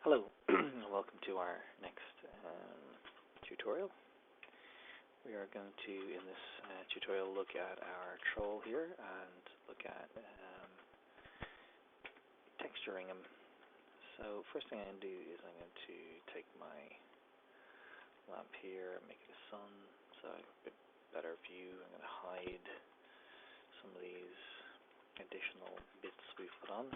Hello, welcome to our next tutorial. We are going to, in this tutorial, look at our troll here and look at texturing him. So first thing I'm going to do is I'm going to take my lamp here, make it a sun, so I have a bit better view. I'm going to hide some of these additional bits we've put on.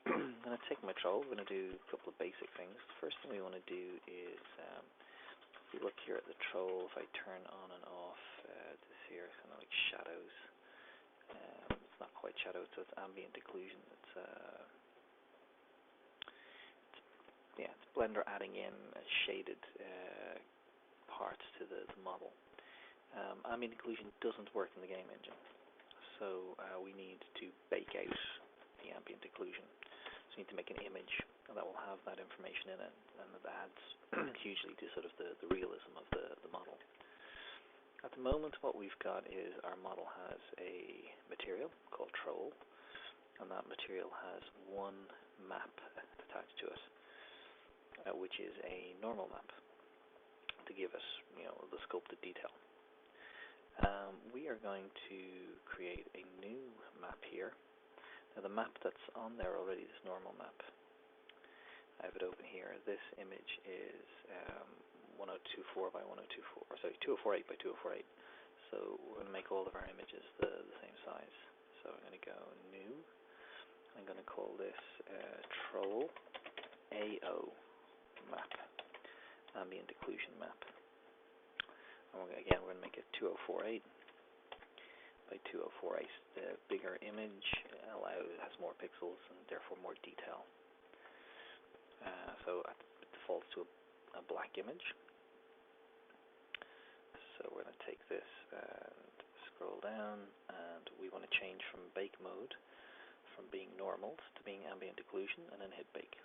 I'm going to take my troll. We're going to do a couple of basic things. The first thing we want to do is, if we look here at the troll, if I turn on and off this here, kind of like shadows. It's not quite shadows, so it's ambient occlusion. It's Blender adding in shaded parts to the model. Ambient occlusion doesn't work in the game engine, so we need to bake out the ambient occlusion. So we need to make an image that will have that information in it, and that adds hugely to sort of the realism of the model. At the moment, what we've got is our model has a material called troll, and that material has one map attached to it, which is a normal map to give us, the sculpted detail. We are going to create a new map here. Now the map that's on there already, this normal map, I have it open here. This image is 1024 by 1024, sorry, 2048 by 2048. So we're going to make all of our images the same size. So I'm going to go new. I'm going to call this troll AO map, ambient occlusion map. And we're going to make it 2048 by 2048. The bigger image has more pixels and therefore more detail. So it defaults to a black image. So we're going to take this and scroll down, and we want to change from bake mode, from being normal to being ambient occlusion, and then hit bake.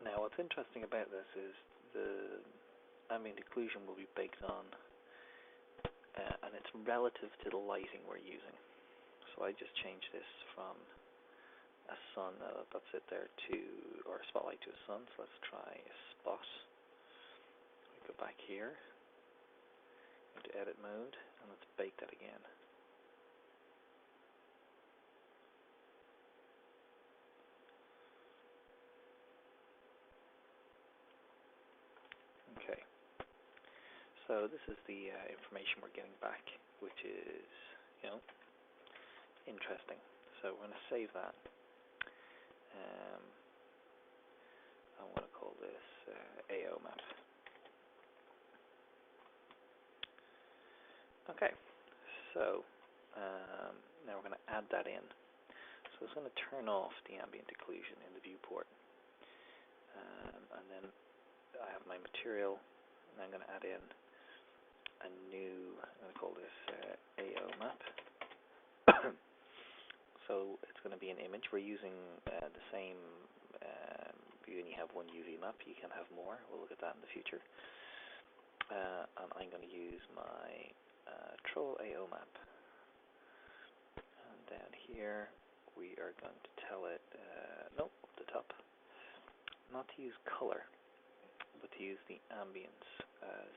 Now what's interesting about this is the ambient occlusion will be baked on, and it's relative to the lighting we're using. So I just changed this from a sun, that's it there, or a spotlight to a sun. So let's try a spot. We go back here into edit mode, and let's bake that again. Okay. So this is the information we're getting back, which is, interesting. So we're going to save that. I want to call this AO map. Okay. So now we're going to add that in. So it's going to turn off the ambient occlusion in the viewport. And then I have my material, and I'm going to add in a new, I'm going to call this AO map. So it's going to be an image. We're using the same, you only have one UV map, you can have more. We'll look at that in the future. And I'm going to use my troll AO map. And down here, we are going to tell it, up the top, not to use color, but to use the ambience as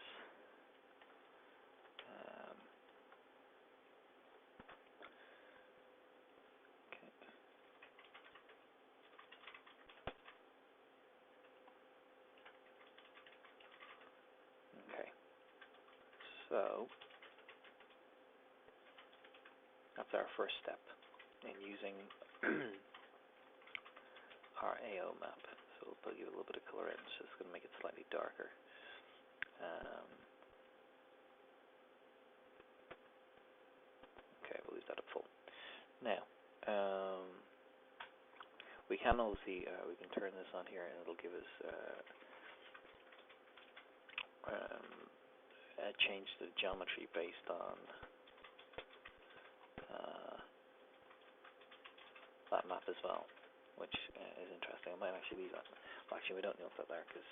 okay. So that's our first step in using our AO map. So we'll give it a little bit of color in. It's just going to make it slightly darker. Okay, we'll leave that at full. Now, we can obviously we can turn this on here, and it'll give us change the geometry based on that map as well, which is interesting. I might actually leave that. Well, actually, we don't need that there because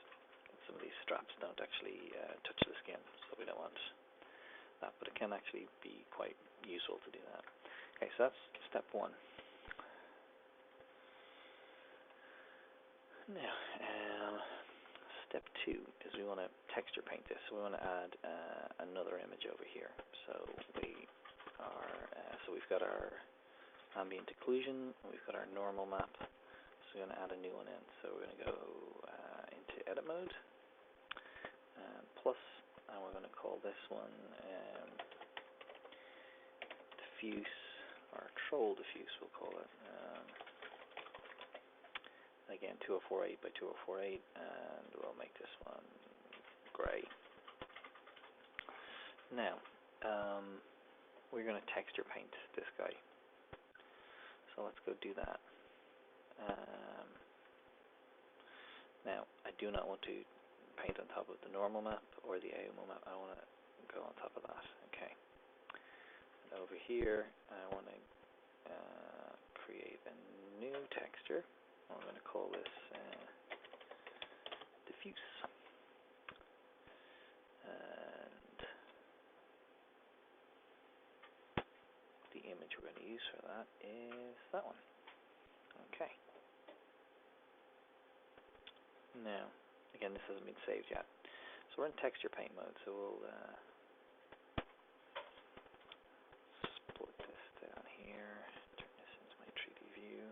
some of these straps don't actually touch the skin, so we don't want that. But it can actually be quite useful to do that. Okay, so that's step one. Now, step 2 is we want to texture paint this. So we want to add another image over here. So we've got our ambient occlusion, we've got our normal map. So we're going to add a new one in. So we're going to go into edit mode, plus, and we're going to call this one diffuse, or troll diffuse we'll call it. Again, 2048 by 2048, and we'll make this one gray. Now, we're going to texture paint this guy. So let's go do that. Now, I do not want to paint on top of the normal map or the AOMO map. I want to go on top of that. Okay. And over here, I want to create a new texture. I'm going to call this diffuse. And the image we're going to use for that is that one. Okay. Now, again, this hasn't been saved yet. So we're in texture paint mode, so we'll split this down here, turn this into my 3D view.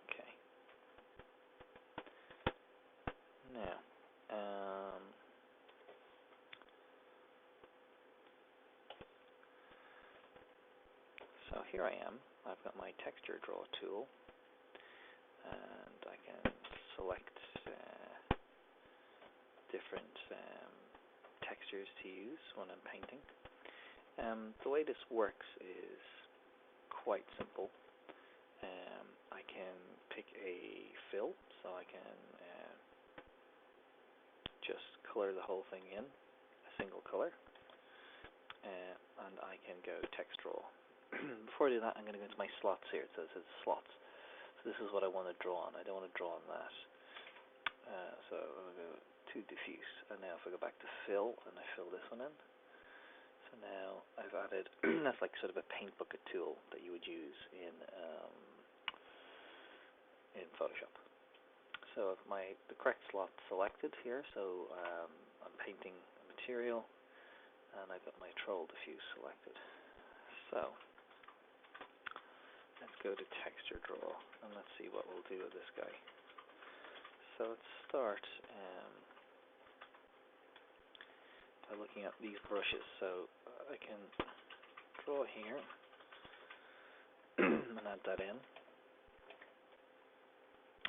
Okay. Now, so here I am. I've got my texture draw tool, and I can select different textures to use when I'm painting. The way this works is quite simple. I can pick a fill, so I can just color the whole thing in a single color, and I can go text draw. Before I do that, I'm going to go into my slots here. It says slots. So this is what I want to draw on. I don't want to draw on that. So I'm going to go to diffuse. And now if I go back to fill, and I fill this one in. So now I've added, that's like sort of a paint bucket tool that you would use in Photoshop. So I've the correct slot selected here. So I'm painting a material, and I've got my troll diffuse selected. So let's go to texture draw, and let's see what we'll do with this guy. So let's start by looking at these brushes. So I can draw here and add that in.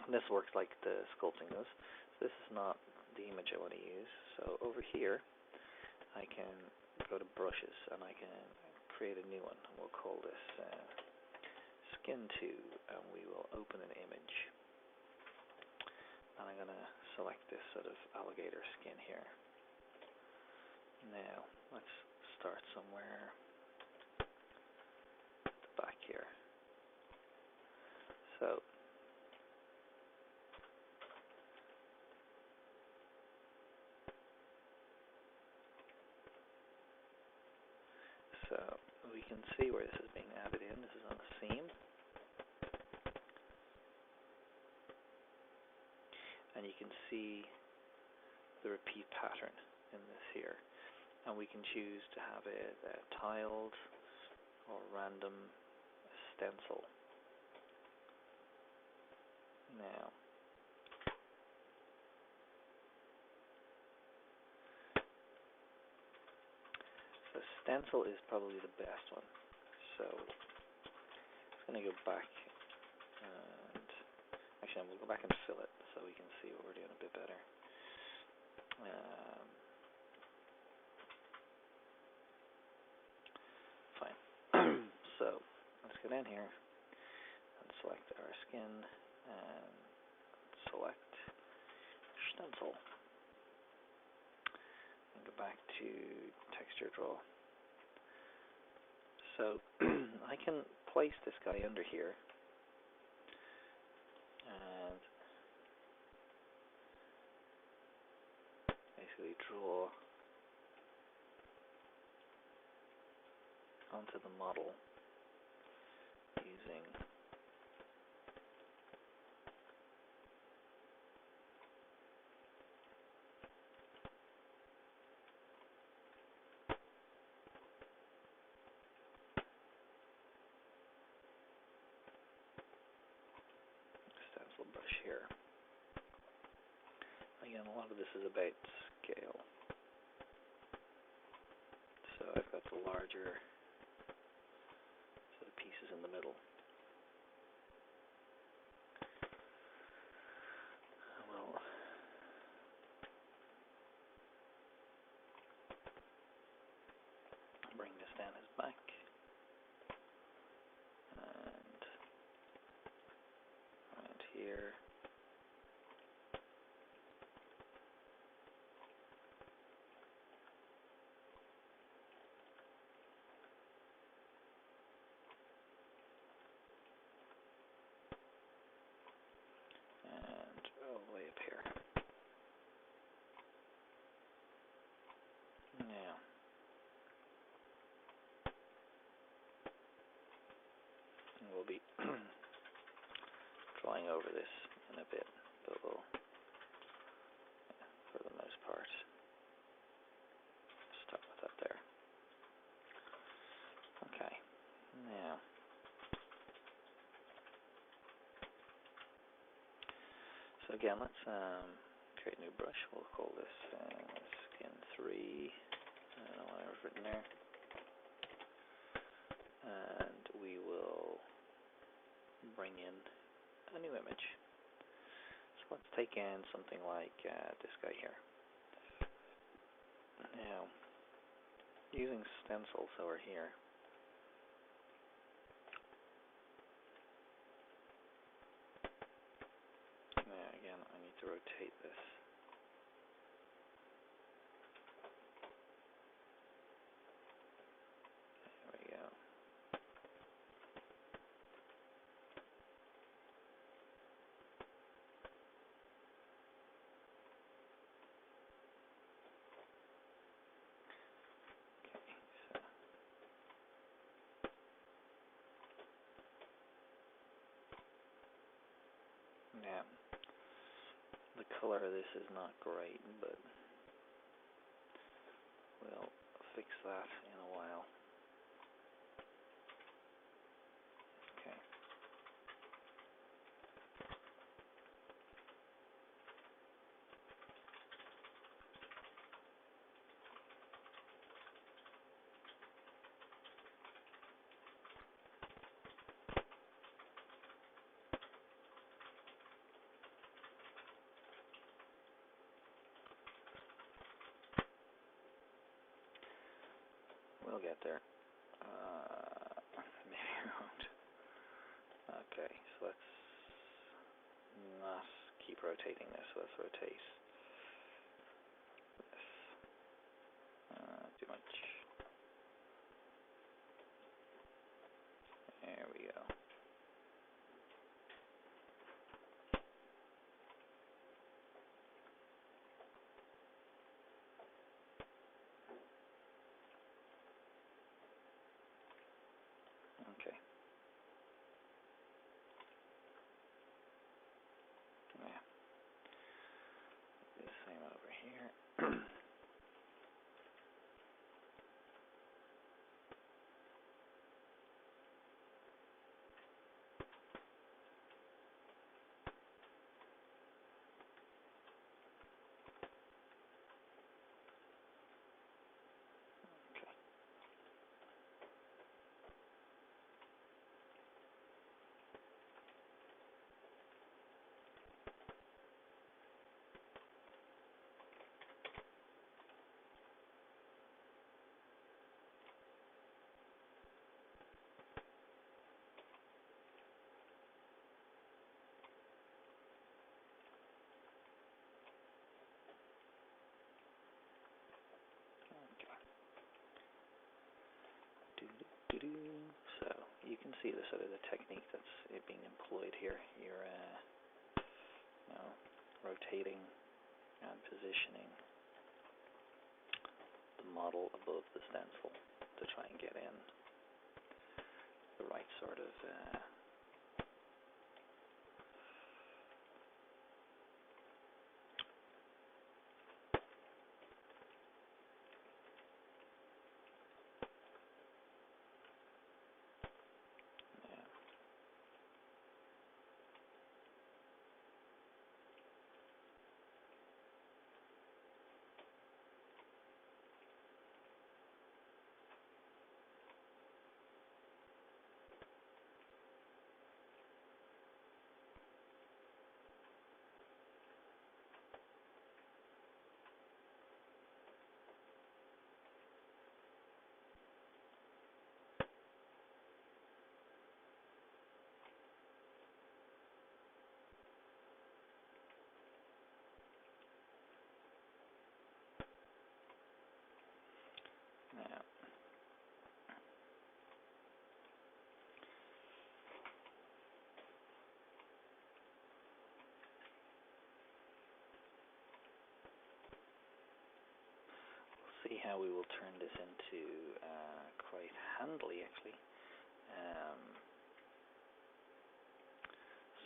And this works like the sculpting does. So this is not the image I want to use. So over here, I can go to brushes, and I can create a new one. We'll call this skin 2, and we will open an image. And I'm going to select this sort of alligator skin here. Now, let's start somewhere at the back here. So we can see where this is being added in. This is on a seam. And you can see the repeat pattern in this here. And we can choose to have it tiled or random stencil. Now, so stencil is probably the best one. So I'm going to go back, and actually I'm going to go back and fill it so we can see what we're doing a bit better. Fine. So let's get in here and select our skin and select stencil. And go back to texture draw. So I can place this guy under here and basically draw onto the model using stencil brush here. Again, a lot of this is about scale. So I've got the larger sort of pieces in the middle. Well, bring this down his back and around here. And all the way up here. Now, we'll be drawing over this in a bit, but we'll, for the most part, stop with that there. Okay, now, so again, let's create a new brush. We'll call this skin 3. I don't know what I've written there. And we will bring in a new image. So let's take in something like this guy here. Now, using stencils over here, now again, I need to rotate this. There we go. Now, the color of this is not great, but we'll fix that in a while. Okay. We'll get there. Maybe we won't. Okay, so let's not keep rotating this. So let's rotate this. Too much. There we go. Okay. Yeah. Do the same over here. Okay. So you can see the sort of the technique that's being employed here. You're rotating and positioning the model above the stencil to try and get in the right sort of see how we will turn this into quite handily, actually.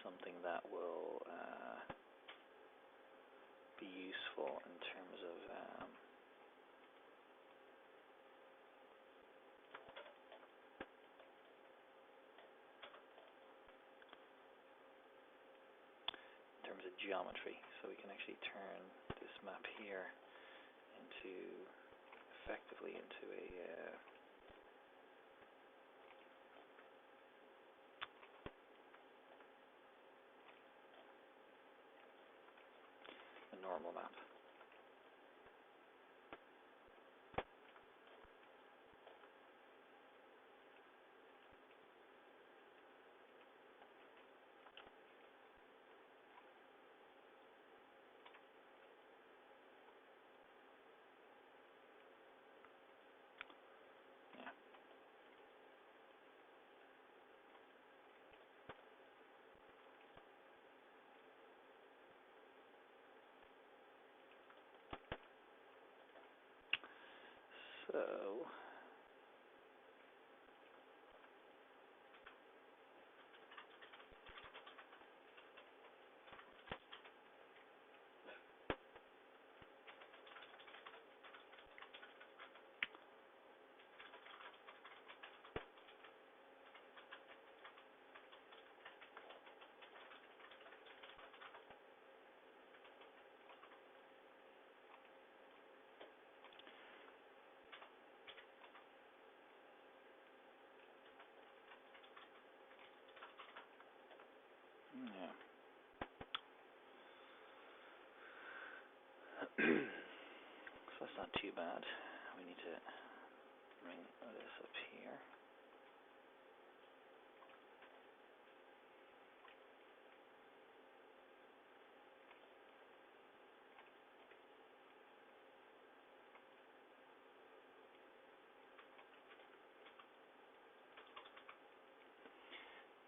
Something that will be useful in terms of geometry. So we can actually turn this map here effectively into a normal map. So yeah. So that's not too bad. We need to bring this up here.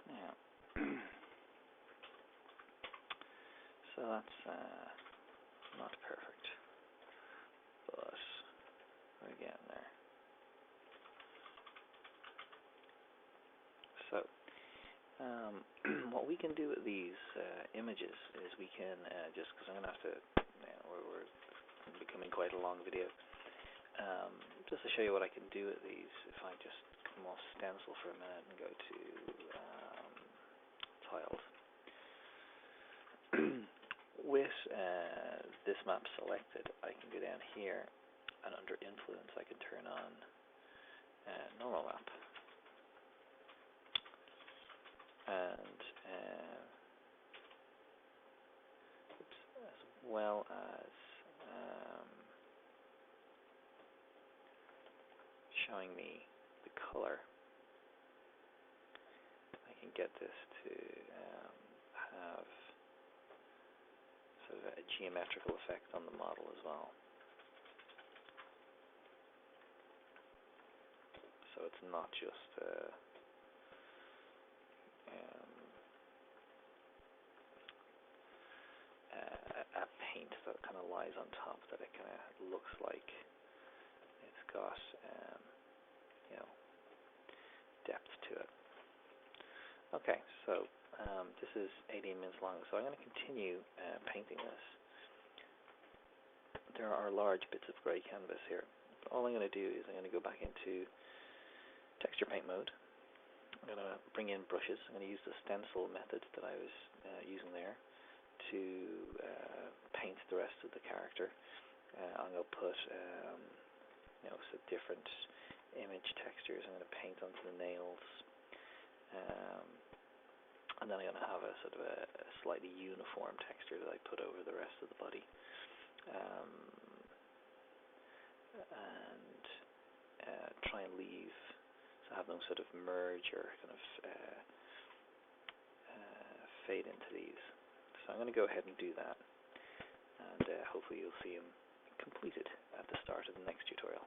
Now, so that's not perfect, but we're getting there. So, what we can do with these images is we can just, because I'm going to have to, we're becoming quite a long video, just to show you what I can do with these. If I just come off stencil for a minute and go to tiled. With this map selected, I can go down here, and under influence I can turn on normal map, and as well as showing me the color. I can get this to have sort of a geometrical effect on the model as well. So it's not just a paint that kind of lies on top, that it kind of looks like it's got depth to it. Okay, so this is 18 minutes long, so I'm going to continue painting this. There are large bits of grey canvas here. All I'm going to do is I'm going to go back into texture paint mode. I'm going to bring in brushes. I'm going to use the stencil method that I was using there to paint the rest of the character. I'm going to put some different image textures. I'm going to paint onto the nails. And then I'm going to have a sort of a slightly uniform texture that I put over the rest of the body. And try and leave, so have them sort of merge or kind of fade into these. So I'm going to go ahead and do that, and hopefully you'll see them completed at the start of the next tutorial.